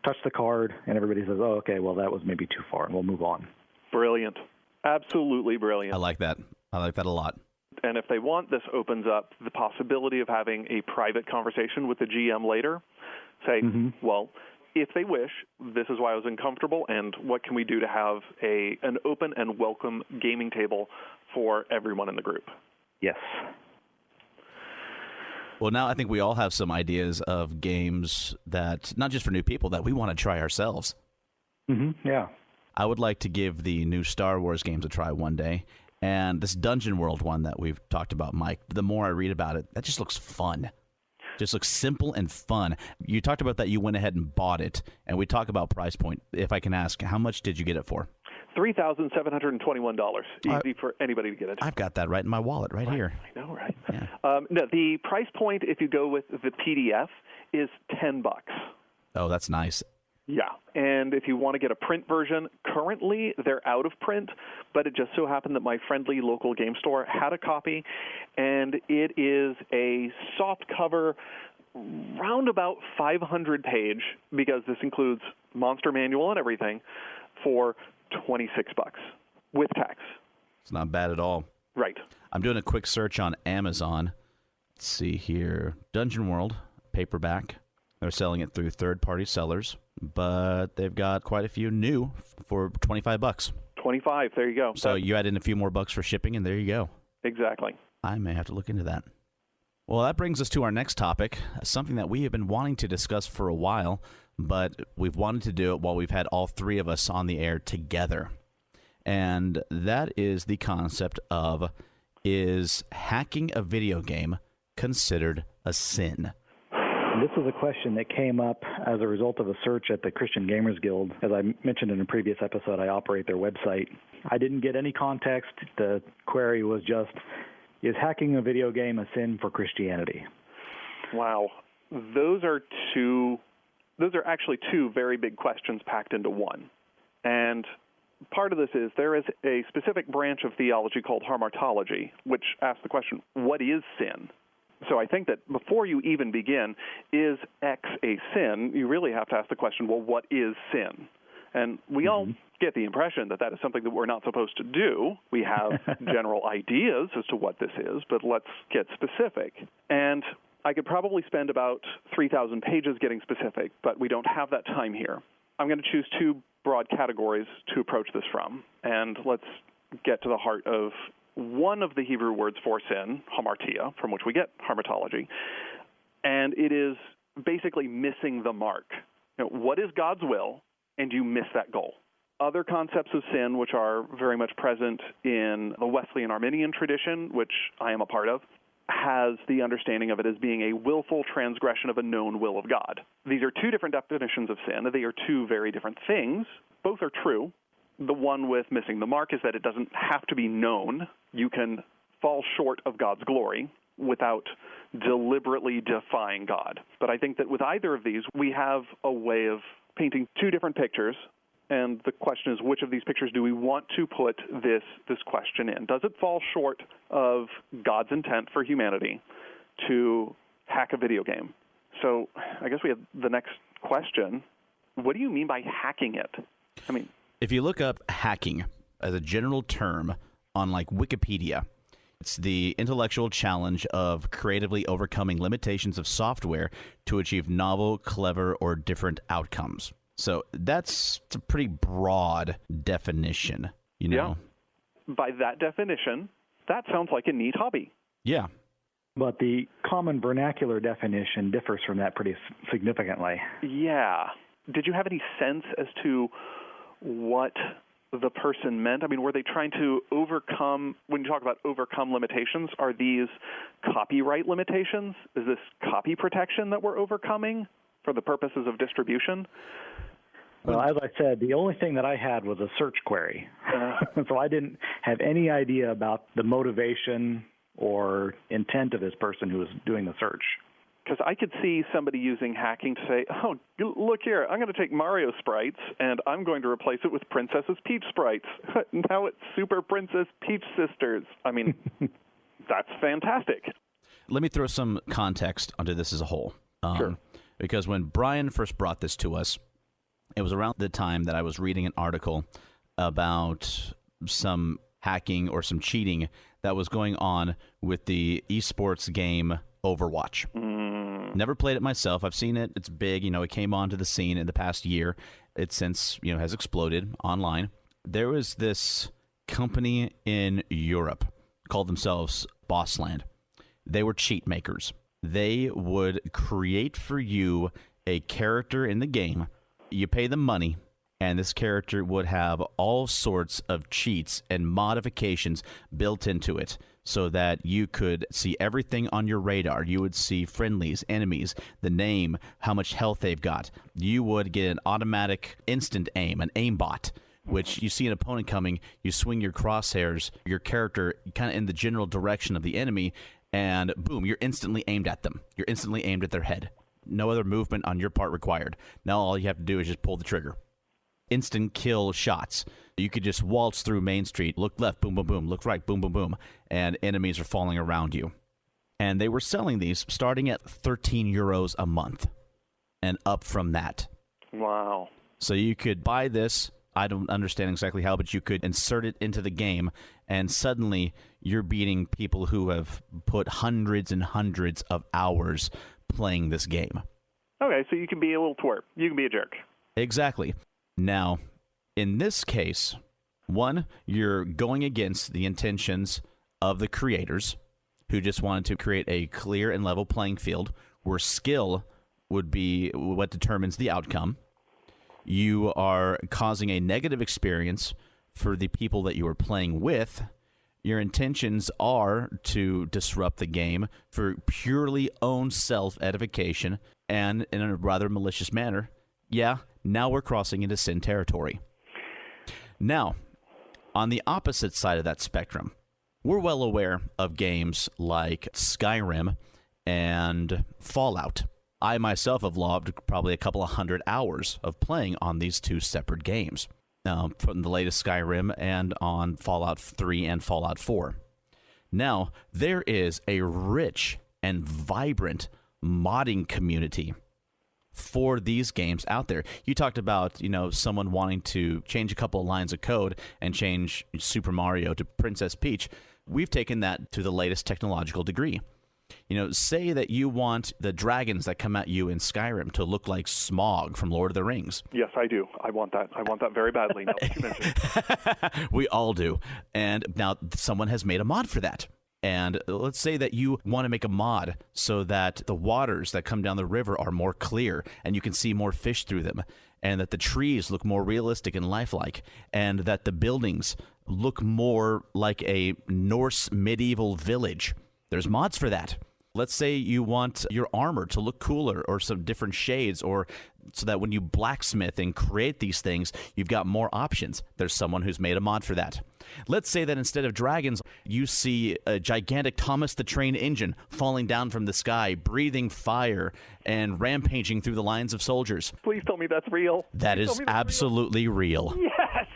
touch the card, and everybody says, oh, okay, well, that was maybe too far, and we'll move on. Brilliant. Absolutely brilliant. I like that. I like that a lot. And if they want, this opens up the possibility of having a private conversation with the GM later. Say, well, if they wish, this is why I was uncomfortable, and what can we do to have an open and welcome gaming table for everyone in the group? Yes. Well, now I think we all have some ideas of games that, not just for new people, that we want to try ourselves. Yeah. I would like to give the new Star Wars games a try one day. And this Dungeon World one that we've talked about, Mike, the more I read about it, that just looks fun. Just looks simple and fun. You talked about that you went ahead and bought it, and we talk about price point. If I can ask, how much did you get it for? $3,721. Easy for anybody to get it. I've got that right in my wallet right here. I know, right? Yeah. No, the price point, if you go with the PDF, is $10. Oh, that's nice. Yeah, and if you want to get a print version, currently they're out of print, but it just so happened that my friendly local game store had a copy, and it is a soft cover, roundabout 500-page, because this includes monster manual and everything, for $26 with tax. It's not bad at all. Right. I'm doing a quick search on Amazon. Let's see here. Dungeon World, paperback. They're selling it through third-party sellers, but they've got quite a few new for $25. 25, there you go. So you add in a few more bucks for shipping, and there you go. Exactly. I may have to look into that. Well, that brings us to our next topic, something that we have been wanting to discuss for a while, but we've wanted to do it while we've had all three of us on the air together. And that is the concept of, is hacking a video game considered a sin? This was a question that came up as a result of a search at the Christian Gamers Guild. As I mentioned in a previous episode, I operate their website. I didn't get any context. The query was just, is hacking a video game a sin for Christianity? Wow. Those are actually two very big questions packed into one. And part of this is there is a specific branch of theology called hamartology, which asks the question, what is sin? So I think that before you even begin, is X a sin, you really have to ask the question, well, what is sin? And we all get the impression that that is something that we're not supposed to do. We have general ideas as to what this is, but let's get specific. And I could probably spend about 3,000 pages getting specific, but we don't have that time here. I'm going to choose two broad categories to approach this from, and let's get to the heart of one of the Hebrew words for sin, hamartia, from which we get hamartology, and it is basically missing the mark. You know, what is God's will, and you miss that goal? Other concepts of sin, which are very much present in the Wesleyan Arminian tradition, which I am a part of, has the understanding of it as being a willful transgression of a known will of God. These are two different definitions of sin. They are two very different things. Both are true. The one with missing the mark is that it doesn't have to be known. You can fall short of God's glory without deliberately defying God. But I think that with either of these, we have a way of painting two different pictures, and the question is, which of these pictures do we want to put this question in? Does it fall short of God's intent for humanity to hack a video game? So I guess we have the next question. What do you mean by hacking it? I mean, if you look up hacking as a general term on like Wikipedia, it's the intellectual challenge of creatively overcoming limitations of software to achieve novel, clever, or different outcomes. So that's a pretty broad definition, you know? Yeah. By that definition, That sounds like a neat hobby. Yeah. But the common vernacular definition differs from that pretty significantly. Yeah. Did you have any sense as to what the person meant? I mean, were they trying to overcome, when you talk about overcome limitations, are these copyright limitations? Is this copy protection that we're overcoming for the purposes of distribution? Well, as I said, the only thing that I had was a search query. So I didn't have any idea about the motivation or intent of this person who was doing the search. Because I could see somebody using hacking to say, oh, look here, I'm going to take Mario sprites and I'm going to replace it with Princess Peach sprites. Now it's Super Princess Peach Sisters. I mean, that's fantastic. Let me throw some context onto this as a whole. Sure. Because when Brian first brought this to us, it was around the time that I was reading an article about some hacking or some cheating that was going on with the esports game Overwatch. Never played it myself. I've seen it. It's big. It came onto the scene in the past year. It since, has exploded online. There was this company in Europe called themselves Bossland. They were cheat makers. They would create for you a character in the game. You pay them money, and this character would have all sorts of cheats and modifications built into it so that you could see everything on your radar. You would see friendlies, enemies, the name, how much health they've got. You would get an automatic instant aim, an aimbot, which you see an opponent coming, you swing your crosshairs, your character kind of in the general direction of the enemy, and boom, you're instantly aimed at them. You're instantly aimed at their head. No other movement on your part required. Now all you have to do is just pull the trigger. Instant kill shots. You could just waltz through Main Street, look left, boom, boom, boom, look right, boom, boom, boom, and enemies are falling around you. And they were selling these starting at €13 a month and up from that. Wow. So you could buy this. I don't understand exactly how, but you could insert it into the game, and suddenly you're beating people who have put hundreds and hundreds of hours playing this game. Okay, so you can be a little twerp. You can be a jerk. Exactly. Now, in this case, one, you're going against the intentions of the creators who just wanted to create a clear and level playing field where skill would be what determines the outcome. You are causing a negative experience for the people that you are playing with. Your intentions are to disrupt the game for purely own self-edification and in a rather malicious manner. Yeah, now we're crossing into sin territory. Now, on the opposite side of that spectrum, we're well aware of games like Skyrim and Fallout. I myself have logged probably a couple of 100 hours of playing on these two separate games. From the latest Skyrim and on Fallout 3 and Fallout 4. Now, there is a rich and vibrant modding community for these games out there. You talked about, someone wanting to change a couple of lines of code and change Super Mario to Princess Peach. We've taken that to the latest technological degree. Say that you want the dragons that come at you in Skyrim to look like Smaug from Lord of the Rings. Yes, I do. I want that. I want that very badly. Now that you mentioned. We all do. And now someone has made a mod for that. And let's say that you want to make a mod so that the waters that come down the river are more clear and you can see more fish through them, and that the trees look more realistic and lifelike, and that the buildings look more like a Norse medieval village. There's mods for that. Let's say you want your armor to look cooler or some different shades, or so that when you blacksmith and create these things, you've got more options. There's someone who's made a mod for that. Let's say that instead of dragons, you see a gigantic Thomas the Train engine falling down from the sky, breathing fire and rampaging through the lines of soldiers. Please tell me that's real. That is absolutely real. Yes!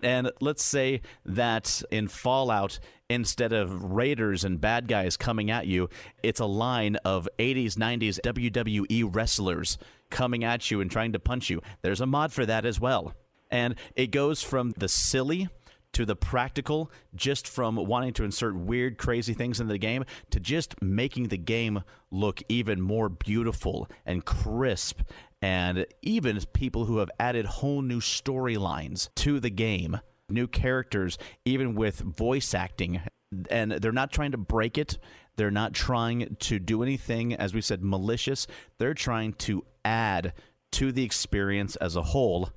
And let's say that in Fallout, instead of raiders and bad guys coming at you, it's a line of 80s, 90s WWE wrestlers coming at you and trying to punch you. There's a mod for that as well. And it goes from the silly to the practical, just from wanting to insert weird, crazy things into the game to just making the game look even more beautiful and crisp. And even people who have added whole new storylines to the game new characters, even with voice acting. And they're not trying to break it. They're not trying to do anything, as we said, malicious. They're trying to add to the experience as a whole.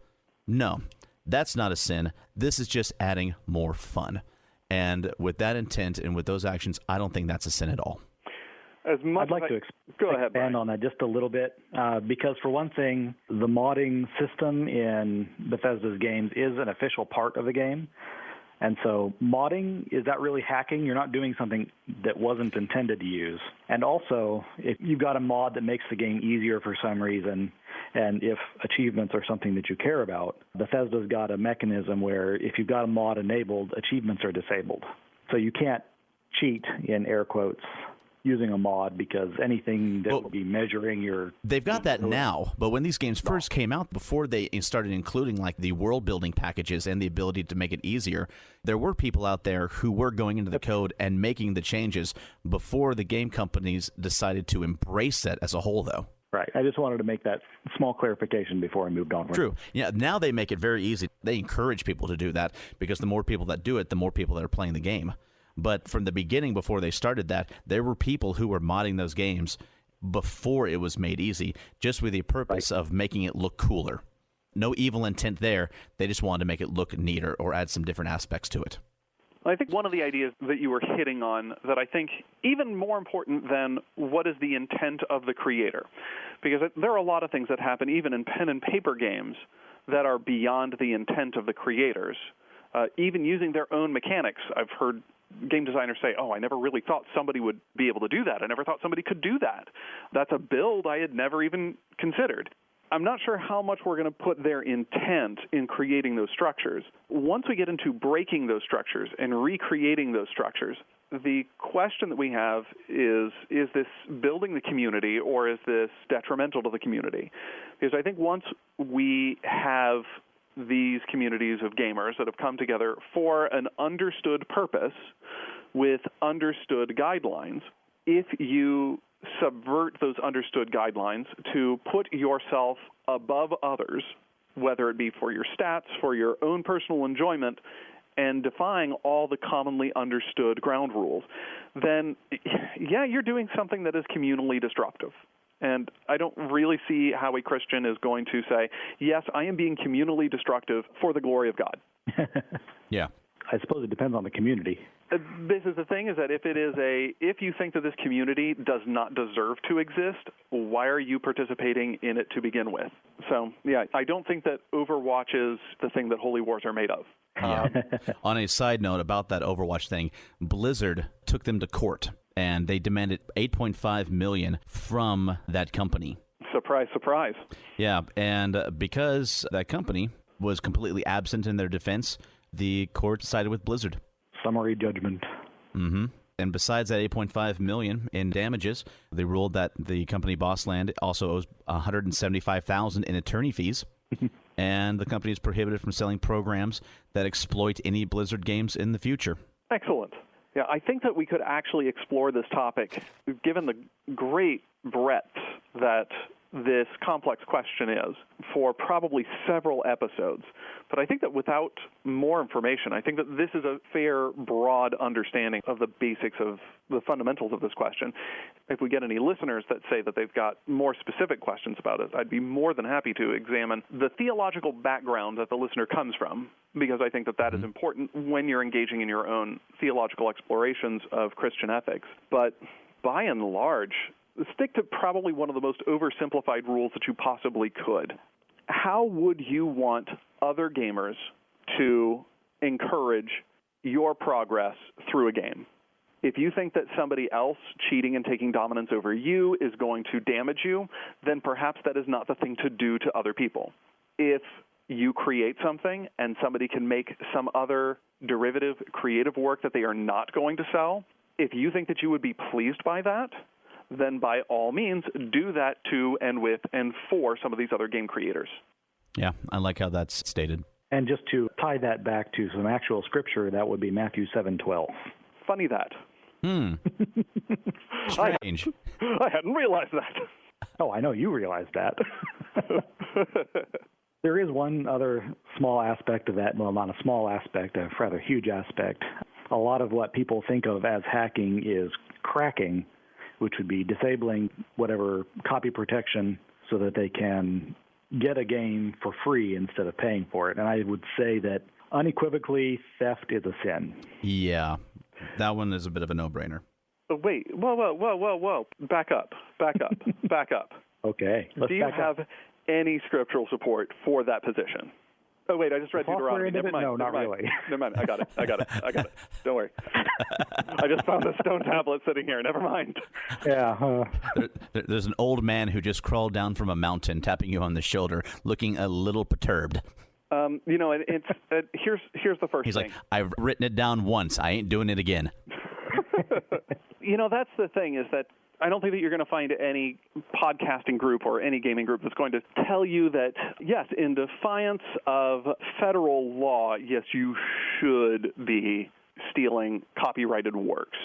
No, that's not a sin. This is just adding more fun. And with that intent and with those actions, I don't think that's a sin at all. I'd like to expand on that just a little bit, because for one thing, the modding system in Bethesda's games is an official part of the game. And so modding, is that really hacking? You're not doing something that wasn't intended to use. And also, if you've got a mod that makes the game easier for some reason, and if achievements are something that you care about, Bethesda's got a mechanism where if you've got a mod enabled, achievements are disabled. So you can't cheat, in air quotes, using a mod, because anything that will be measuring your... They've got that now, but when these games first came out, before they started including like the world-building packages and the ability to make it easier, there were people out there who were going into the code and making the changes before the game companies decided to embrace it as a whole, though. Right. I just wanted to make that small clarification before I moved on. True. Yeah. Now they make it very easy. They encourage people to do that, because the more people that do it, the more people that are playing the game. But from the beginning, before they started that, there were people who were modding those games before it was made easy, just with the purpose of making it look cooler. No evil intent there. They just wanted to make it look neater or add some different aspects to it. I think one of the ideas that you were hitting on that I think even more important than what is the intent of the creator, because there are a lot of things that happen even in pen and paper games that are beyond the intent of the creators, even using their own mechanics. I've heard game designers say, I never really thought somebody would be able to do that. I never thought somebody could do that. That's a build I had never even considered. I'm not sure how much we're going to put their intent in creating those structures. Once we get into breaking those structures and recreating those structures, the question that we have is this building the community, or is this detrimental to the community? Because I think once we have these communities of gamers that have come together for an understood purpose with understood guidelines, if you subvert those understood guidelines to put yourself above others, whether it be for your stats, for your own personal enjoyment, and defying all the commonly understood ground rules, then, yeah, you're doing something that is communally disruptive. And I don't really see how a Christian is going to say, yes, I am being communally destructive for the glory of God. Yeah. I suppose it depends on the community. This is the thing, is that if you think that this community does not deserve to exist, why are you participating in it to begin with? So, yeah, I don't think that Overwatch is the thing that Holy Wars are made of. Yeah. On a side note about that Overwatch thing, Blizzard took them to court, and they demanded $8.5 million from that company. Surprise, surprise. Yeah, and because that company was completely absent in their defense, the court sided with Blizzard. Summary judgment. Mm-hmm. And besides that $8.5 million in damages, they ruled that the company Bossland also owes $175,000 in attorney fees, and the company is prohibited from selling programs that exploit any Blizzard games in the future. Excellent. Yeah, I think that we could actually explore this topic, given the great breadth that this complex question is, for probably several episodes. But I think that without more information, I think that this is a fair, broad understanding of the basics of the fundamentals of this question. If we get any listeners that say that they've got more specific questions about it, I'd be more than happy to examine the theological background that the listener comes from, because I think that that is important when you're engaging in your own theological explorations of Christian ethics. But by and large, stick to probably one of the most oversimplified rules that you possibly could. How would you want other gamers to encourage your progress through a game? If you think that somebody else cheating and taking dominance over you is going to damage you, then perhaps that is not the thing to do to other people. If you create something and somebody can make some other derivative creative work that they are not going to sell, if you think that you would be pleased by that, then by all means, do that to and with and for some of these other game creators. Yeah, I like how that's stated. And just to tie that back to some actual scripture, that would be Matthew 7:12. Funny that. Strange. I hadn't realized that. Oh, I know you realized that. There is one other small aspect of that. Well, not a small aspect, a rather huge aspect. A lot of what people think of as hacking is cracking, which would be disabling whatever copy protection so that they can get a game for free instead of paying for it. And I would say that unequivocally, theft is a sin. Yeah, that one is a bit of a no-brainer. Wait, whoa. Back up. Okay, let's Do you back have up. any scriptural support for that position? Oh, wait, I just read Deuteronomy. Never mind. No, not really. Never mind. I got it. Don't worry. I just found a stone tablet sitting here. Never mind. Yeah. There's an old man who just crawled down from a mountain, tapping you on the shoulder, looking a little perturbed. Here's the first He's thing. like, I've written it down once. I ain't doing it again. That's the thing, is that I don't think that you're going to find any podcasting group or any gaming group that's going to tell you that, yes, in defiance of federal law, yes, you should be stealing copyrighted works.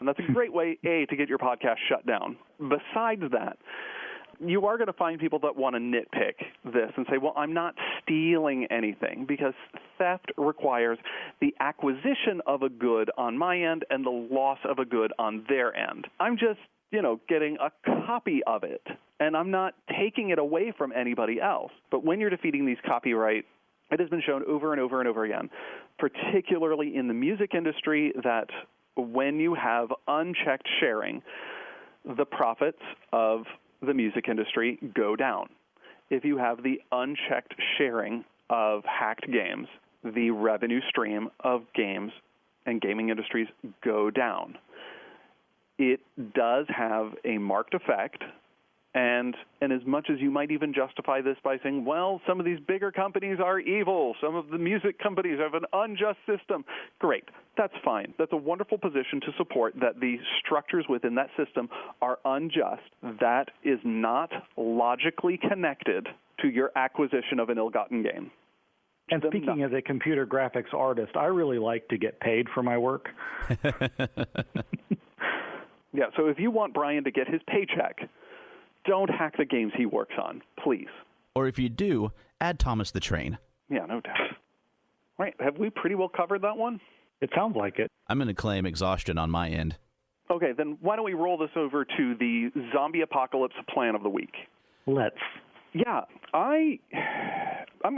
And that's a great way, A, to get your podcast shut down. Besides that, you are going to find people that want to nitpick this and say, well, I'm not stealing anything, because theft requires the acquisition of a good on my end and the loss of a good on their end. I'm just, getting a copy of it, and I'm not taking it away from anybody else. But when you're defeating these copyright, it has been shown over and over and over again, particularly in the music industry, that when you have unchecked sharing, the profits of the music industry go down. If you have the unchecked sharing of hacked games, the revenue stream of games and gaming industries go down. It does have a marked effect, and as much as you might even justify this by saying, well, some of these bigger companies are evil, some of the music companies have an unjust system, great, that's fine. That's a wonderful position to support, that the structures within that system are unjust. That is not logically connected to your acquisition of an ill-gotten gain. And speaking as a computer graphics artist, I really like to get paid for my work. Yeah, so if you want Brian to get his paycheck, don't hack the games he works on, please. Or if you do, add Thomas the Train. Yeah, no doubt. Right, have we pretty well covered that one? It sounds like it. I'm going to claim exhaustion on my end. Okay, then why don't we roll this over to the zombie apocalypse plan of the week? Let's. Yeah, I'm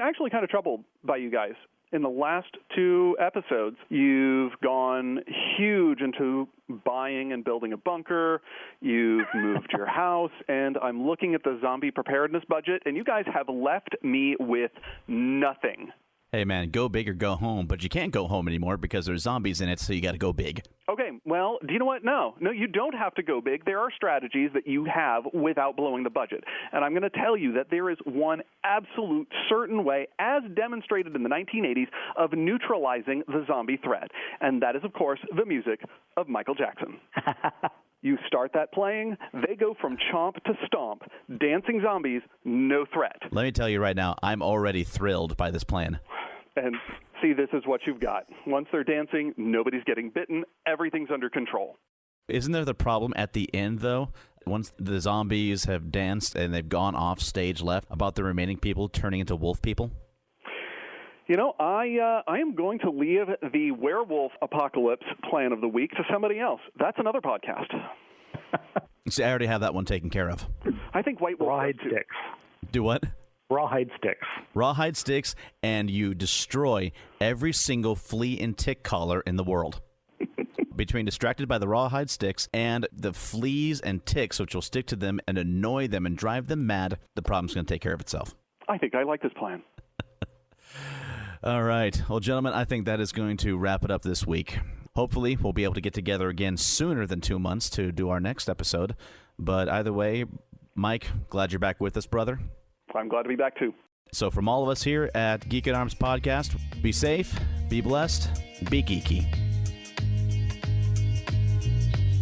actually kind of troubled by you guys. In the last 2 episodes, you've gone huge into buying and building a bunker. You've moved your house, and I'm looking at the zombie preparedness budget, and you guys have left me with nothing. Hey, man, go big or go home, but you can't go home anymore because there's zombies in it, so you got to go big. Okay, well, do you know what? No, you don't have to go big. There are strategies that you have without blowing the budget. And I'm going to tell you that there is one absolute certain way, as demonstrated in the 1980s, of neutralizing the zombie threat. And that is, of course, the music of Michael Jackson. You start that playing, they go from chomp to stomp. Dancing zombies, no threat. Let me tell you right now, I'm already thrilled by this plan. And see, this is what you've got. Once they're dancing, nobody's getting bitten. Everything's under control. Isn't there the problem at the end, though? Once the zombies have danced and they've gone off stage left, about the remaining people turning into wolf people? I am going to leave the werewolf apocalypse plan of the week to somebody else. That's another podcast. See, I already have that one taken care of. I think White Wolf Rawhide sticks. Do what? Rawhide sticks. Rawhide sticks, and you destroy every single flea and tick collar in the world. Between distracted by the rawhide sticks and the fleas and ticks, which will stick to them and annoy them and drive them mad, the problem's going to take care of itself. I think I like this plan. All right. Well, gentlemen, I think that is going to wrap it up this week. Hopefully, we'll be able to get together again sooner than 2 months to do our next episode. But either way, Mike, glad you're back with us, brother. I'm glad to be back, too. So from all of us here at Geek at Arms Podcast, be safe, be blessed, be geeky.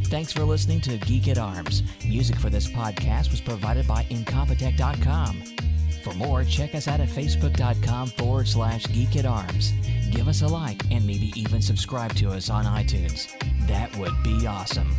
Thanks for listening to Geek at Arms. Music for this podcast was provided by Incompetech.com. For more, check us out at Facebook.com/Geek at Arms. Give us a like and maybe even subscribe to us on iTunes. That would be awesome.